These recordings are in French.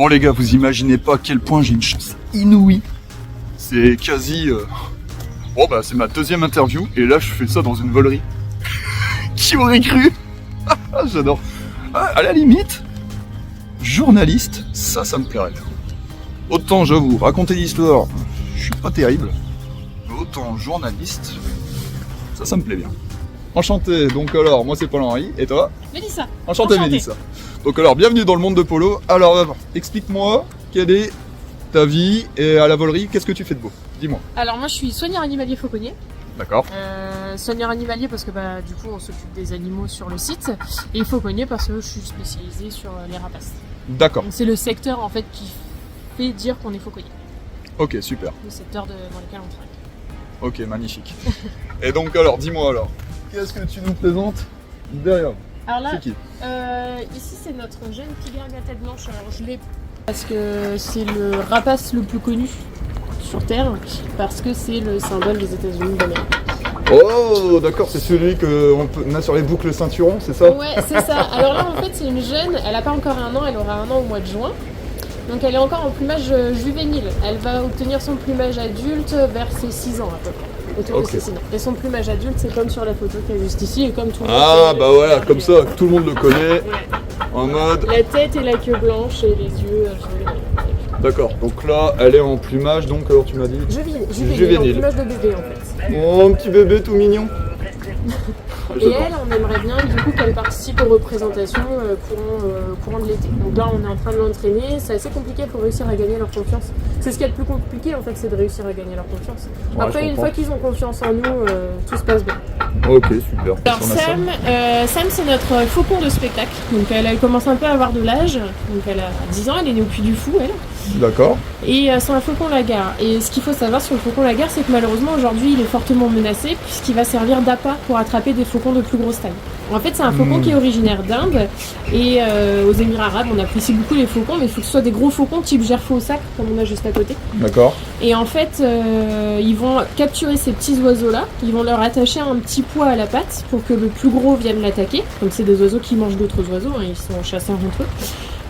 Bon les gars, vous imaginez pas à quel point j'ai une chance inouïe. C'est quasi... Bon bah c'est ma deuxième interview et là je fais ça dans une volerie. Qui aurait cru? J'adore. À la limite, journaliste, ça me plairait. Autant j'avoue, raconter l'histoire, je suis pas terrible. Mais autant journaliste, ça me plaît bien. Enchanté, donc alors, moi c'est Paul-Henri, et toi? Mélissa. Enchanté Mélissa. Donc alors, bienvenue dans le monde de Polo. Alors, explique-moi, quelle est ta vie et à la volerie, qu'est-ce que tu fais de beau? Dis-moi. Alors moi je suis soigneur animalier fauconnier. D'accord. Soigneur animalier parce que du coup on s'occupe des animaux sur le site. Et fauconnier parce que je suis spécialisée sur les rapaces. D'accord. Donc c'est le secteur en fait qui fait dire qu'on est fauconnier. Ok, super. Le secteur dans lequel on travaille. Ok, magnifique. Et donc alors, dis-moi alors, qu'est-ce que tu nous présentes derrière vous? Alors là, c'est qui? ici c'est notre jeune pigargue à tête blanche. Alors je l'ai parce que c'est le rapace le plus connu sur Terre, parce que c'est le symbole des États-Unis d'Amérique. Oh, d'accord, c'est celui qu'on a sur les boucles ceinturons, c'est ça? Ouais, c'est ça. Alors là en fait c'est une jeune, elle n'a pas encore un an, elle aura un an au mois de juin. Donc elle est encore en plumage juvénile. Elle va obtenir son plumage adulte vers ses 6 ans à peu près. Autour de ses 6 ans. Et son plumage adulte, c'est comme sur la photo qui est juste ici et comme tout le monde. Ah bah voilà, comme ça, tout le monde le connaît. Ouais. En mode... La tête et la queue blanche et les yeux juvéniles. D'accord, donc là, elle est en plumage, donc alors tu m'as dit... Juvénile, en plumage de bébé en fait. Oh, un petit bébé tout mignon. Et elle, on aimerait bien du coup qu'elle participe aux représentations courant de l'été. Donc là, on est en train de l'entraîner. C'est assez compliqué pour réussir à gagner leur confiance. C'est ce qui est le plus compliqué en fait, c'est de réussir à gagner leur confiance. Ouais, après, une fois qu'ils ont confiance en nous, tout se passe bien. Ok, super. Alors Sam, c'est notre faucon de spectacle. Donc elle commence un peu à avoir de l'âge. Donc elle a 10 ans, elle est née au Puy du Fou, elle. D'accord. Et c'est un faucon lagar. Et ce qu'il faut savoir sur le faucon lagar, c'est que malheureusement aujourd'hui il est fortement menacé puisqu'il va servir d'appât pour attraper des faucons de plus grosse taille. En fait, c'est un faucon qui est originaire d'Inde et aux Émirats Arabes, on apprécie beaucoup les faucons, mais il faut que ce soit des gros faucons type gerfaut au sac, comme on a juste à côté. D'accord. Et en fait, ils vont capturer ces petits oiseaux-là, ils vont leur attacher un petit poids à la patte pour que le plus gros vienne l'attaquer. Donc c'est des oiseaux qui mangent d'autres oiseaux, hein, ils sont chasseurs entre eux.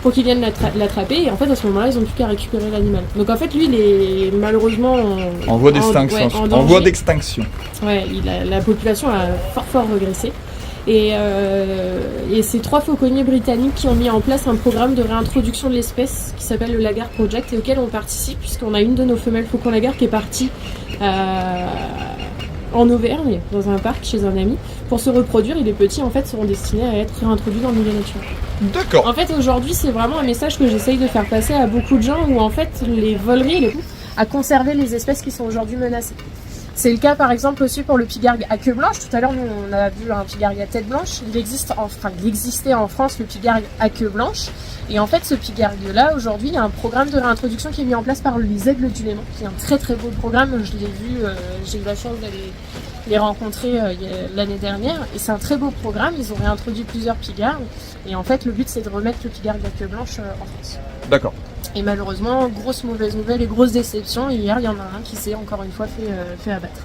Pour qu'ils viennent l'attraper, et en fait à ce moment-là ils ont plus qu'à récupérer l'animal. Donc en fait lui il est malheureusement en voie d'extinction. En voie d'extinction. Ouais, la population a fort régressé. Et c'est 3 fauconniers britanniques qui ont mis en place un programme de réintroduction de l'espèce qui s'appelle le Lagar Project et auquel on participe puisqu'on a une de nos femelles faucons lagar qui est partie en Auvergne, dans un parc, chez un ami, pour se reproduire, et les petits, en fait, seront destinés à être réintroduits dans le milieu naturel. D'accord. En fait, aujourd'hui, c'est vraiment un message que j'essaye de faire passer à beaucoup de gens, où, en fait, les voleries, à conserver les espèces qui sont aujourd'hui menacées. C'est le cas, par exemple, aussi pour le pigargue à queue blanche. Tout à l'heure, nous, on a vu un pigargue à tête blanche. Il existait en France le pigargue à queue blanche. Et en fait, ce pigargue-là, aujourd'hui, il y a un programme de réintroduction qui est mis en place par les Aigles du Léman, qui est un très beau programme. Je l'ai vu, j'ai eu la chance d'aller les rencontrer l'année dernière. Et c'est un très beau programme. Ils ont réintroduit plusieurs pigargues. Et en fait, le but, c'est de remettre le pigargue à queue blanche en France. D'accord. Et malheureusement, grosse mauvaise nouvelle et grosse déception. Hier, il y en a un qui s'est encore une fois fait abattre.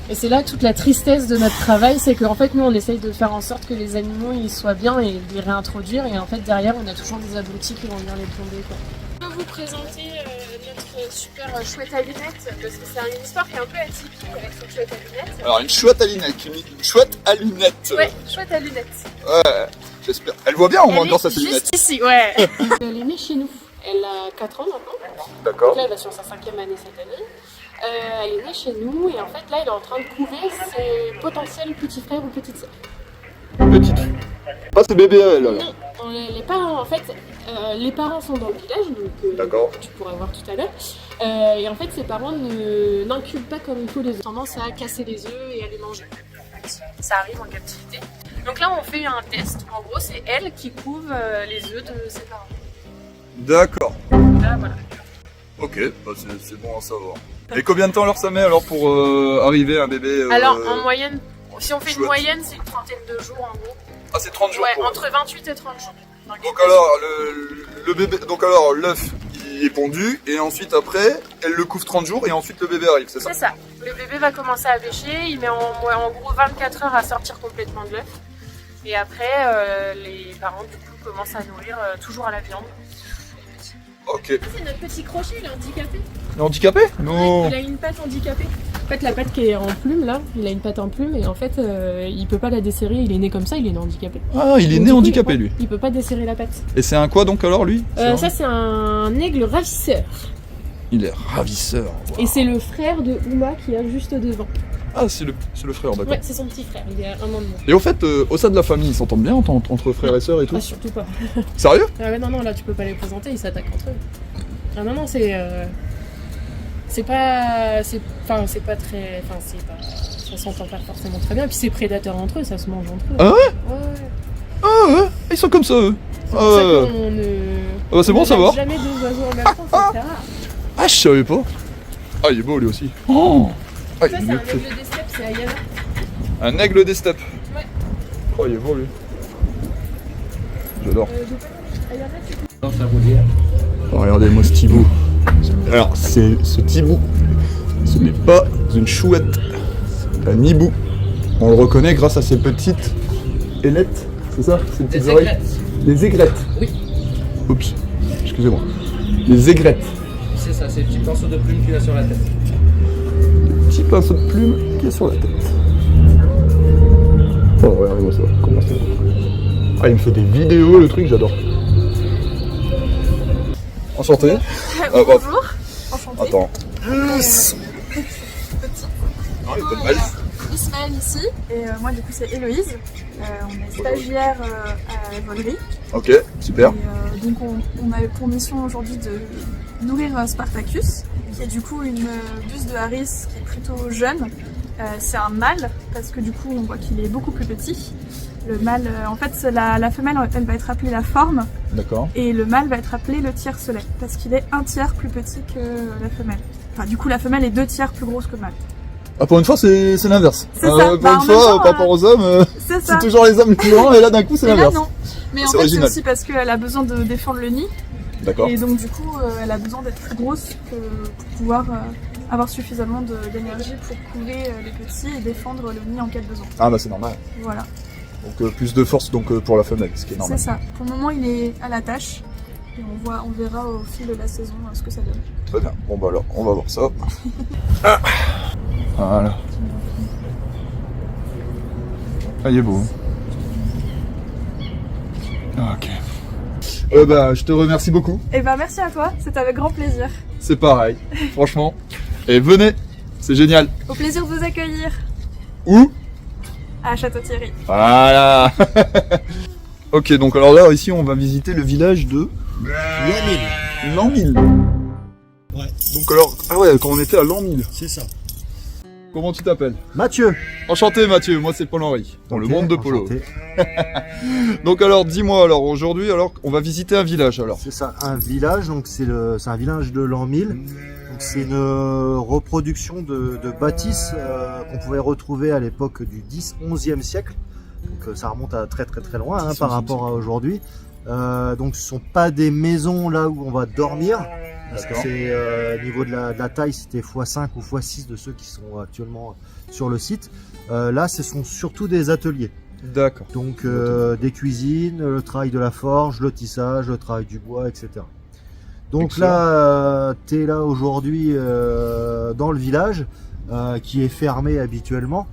Et c'est là toute la tristesse de notre travail, c'est qu'en fait, nous, on essaye de faire en sorte que les animaux ils soient bien et de les réintroduire. Et en fait, derrière, on a toujours des abrutis qui vont venir les plomber, quoi. Je peux vous présenter notre super chouette à lunettes, parce que c'est une histoire qui est un peu atypique avec cette chouette à lunettes. Alors, une chouette à lunettes, une chouette à lunettes. Ouais, chouette à lunettes. Ouais, j'espère. Elle voit bien au moins dans sa lunette. Juste ici, ouais. Elle est née chez nous. Elle a 4 ans maintenant. D'accord. Donc là, elle va sur sa 5e année cette année. Elle est née chez nous et en fait là elle est en train de couver ses potentiels petits frères ou petites sœurs. Petite. Ah, c'est bébé à elle alors. Non, les parents en fait, les parents sont dans le village, donc tu pourras voir tout à l'heure. Et en fait ses parents n'incubent pas comme il faut les œufs. Tendance à casser les œufs et à les manger. Ça arrive en captivité. Donc là on fait un test. En gros c'est elle qui couve les œufs de ses parents. D'accord. Là voilà. Ok, bah c'est bon à savoir. Et combien de temps alors ça met alors pour arriver à un bébé Alors en moyenne, si on fait une moyenne, c'est une trentaine de jours en gros. Ah, c'est 30 jours. Ouais, entre 28 et 30 jours. Donc alors le bébé, donc alors l'œuf il est pondu et ensuite après elle le couvre 30 jours et ensuite le bébé arrive, c'est ça? C'est ça. Le bébé va commencer à bêcher, il met en gros 24 heures à sortir complètement de l'œuf. Et après les parents du coup commencent à nourrir toujours à la viande. Ok. C'est notre petit crochet, il est handicapé. Il est handicapé? Non. Il a une patte handicapée. En fait, la patte qui est en plume, là, il a une patte en plume et en fait, il peut pas la desserrer. Il est né comme ça, il est né handicapé. Ah, il est Donc, né du coup, handicapé, lui. Il peut pas desserrer la patte. Et c'est un quoi donc alors, lui? Ça, c'est un aigle ravisseur. Il est ravisseur. Wow. Et c'est le frère de Uma qui est juste devant. Ah, c'est le frère, d'accord. Ouais, c'est son petit frère, il est à 1 an de moins. Et au fait, au sein de la famille, ils s'entendent bien entre frères et sœurs et tout? Ah, surtout pas. Sérieux? Ah ouais, non, là, tu peux pas les présenter, ils s'attaquent entre eux. Ah non, non, c'est pas... c'est pas très... Ça s'entend pas forcément très bien, puis c'est prédateur entre eux, ça se mange entre eux. Ah ouais? Ouais. Ah ouais, ils sont comme ça, eux. C'est pour ça qu'on ne... Ah bah c'est bon à savoir. Jamais deux oiseaux en même temps, c'est très rare. Ah, je savais pas. Ah, il est beau lui aussi. Oh. Ah, Ça, c'est un aigle des steppes, c'est Ayana. Un aigle des steppes. Ouais. Oh, il est beau lui. J'adore. Ayana, tu peux... Dans sa roulière. Oh, regardez-moi ce Thibaut. Alors, ce Thibaut, ce n'est pas une chouette, c'est un hibou. On le reconnaît grâce à ses petites ailettes, c'est ça? Ces petites Des oreilles. aigrettes. Les aigrettes. Oui. Oups, excusez-moi. Les aigrettes. C'est ça, c'est le petit pinceau de plume qu'il a sur la tête. Petit pinceau de plume qui est sur la tête. Oh, regardez-moi ça. Comment c'est beau. Ah, il me fait des vidéos, le truc, j'adore. Enchanté. Bonjour, enchantée. Attends. Ah, il est pas mal. Ismaël ici, et moi du coup c'est Héloïse. On est stagiaire à la volerie. Ok, super. Et, donc on a pour mission aujourd'hui de nourrir Spartacus, qui est du coup une buse de Harris qui est plutôt jeune. C'est un mâle, parce que du coup on voit qu'il est beaucoup plus petit. Le mâle, en fait la femelle elle va être appelée la forme, D'accord. et le mâle va être appelé le tiercelet, parce qu'il est 1/3 plus petit que la femelle. Enfin du coup la femelle est 2/3 plus grosse que le mâle. Ah, pour une fois, c'est l'inverse. C'est ça. Pour Bah, une en même fois, temps, par rapport aux hommes, C'est ça. c'est toujours les hommes les plus grands, et là, d'un coup, c'est Et là l'inverse. non. Mais en C'est fait c'est original. aussi parce qu'elle a besoin de défendre le nid. D'accord. Et donc du coup, elle a besoin d'être plus grosse pour pouvoir avoir suffisamment d'énergie pour couver les petits et défendre le nid en cas de besoin. Ah, bah, c'est normal. Voilà, Donc, plus de force donc pour la femelle, ce qui est normal. c'est ça. Pour le moment, il est à la tâche et on verra au fil de la saison ce que ça donne. Très bien. Bon, bah, alors, on va voir ça. Ah. Voilà. Ah, il est beau. Ah, ok. Bah, je te remercie beaucoup. Et ben merci à toi, c'est avec grand plaisir. C'est pareil, franchement. Et venez, c'est génial. Au plaisir de vous accueillir Où? à Château-Thierry. Voilà. Ok, donc alors là, ici, on va visiter le village de Lanmille. Ouais, Donc alors, ah ouais, quand on était à Lanmille. c'est ça. Comment tu t'appelles? Mathieu. Enchanté Mathieu, moi c'est Paul-Henri, dans le Ok, monde de Polo. enchanté. Donc alors, dis-moi, alors aujourd'hui, alors on va visiter un village alors. C'est ça, un village, donc c'est un village de l'an 1000. Donc c'est une reproduction de bâtisses qu'on pouvait retrouver à l'époque du 10-11e siècle. Donc ça remonte à très très très loin hein, par rapport à aujourd'hui. Donc ce sont pas des maisons là où on va dormir. Parce que D'accord. c'est au niveau de la taille, c'était x5 ou x6 de ceux qui sont actuellement sur le site. Là, ce sont surtout des ateliers. D'accord. Donc des cuisines, le travail de la forge, le tissage, le travail du bois, etc. Donc Excellent. là, tu es là aujourd'hui dans le village qui est fermé habituellement.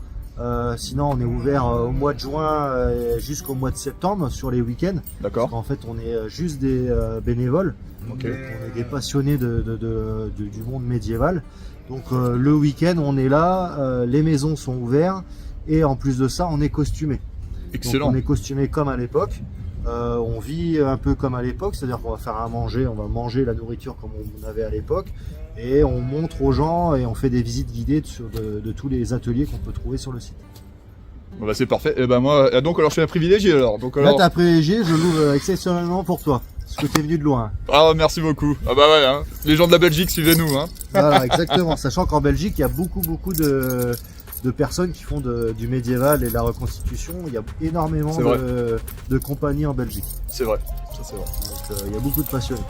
Sinon, on est ouvert au mois de juin jusqu'au mois de septembre sur les week-ends. D'accord. En fait, on est juste des bénévoles. Ok. Donc, on est des passionnés du monde médiéval. Donc le week-end, on est là, les maisons sont ouvertes et en plus de ça, on est costumé. Excellent. Donc, on est costumé comme à l'époque. On vit un peu comme à l'époque, c'est-à-dire qu'on va faire à manger, on va manger la nourriture comme on avait à l'époque, et on montre aux gens et on fait des visites guidées de tous les ateliers qu'on peut trouver sur le site. Bon, bah c'est parfait. Et ben moi, donc alors je suis un privilégié alors. Donc Là, alors. t'as privilégié, je l'ouvre exceptionnellement pour toi, parce que t'es venu de loin. Ah merci beaucoup. Ah bah ouais. Hein. Les gens de la Belgique, suivez-nous. Hein. Voilà, exactement. Sachant qu'en Belgique, il y a beaucoup de personnes qui font du médiéval et de la reconstitution. Il y a énormément C'est vrai. de compagnies en Belgique. C'est vrai. Ça c'est vrai. Donc il y a beaucoup de passionnés.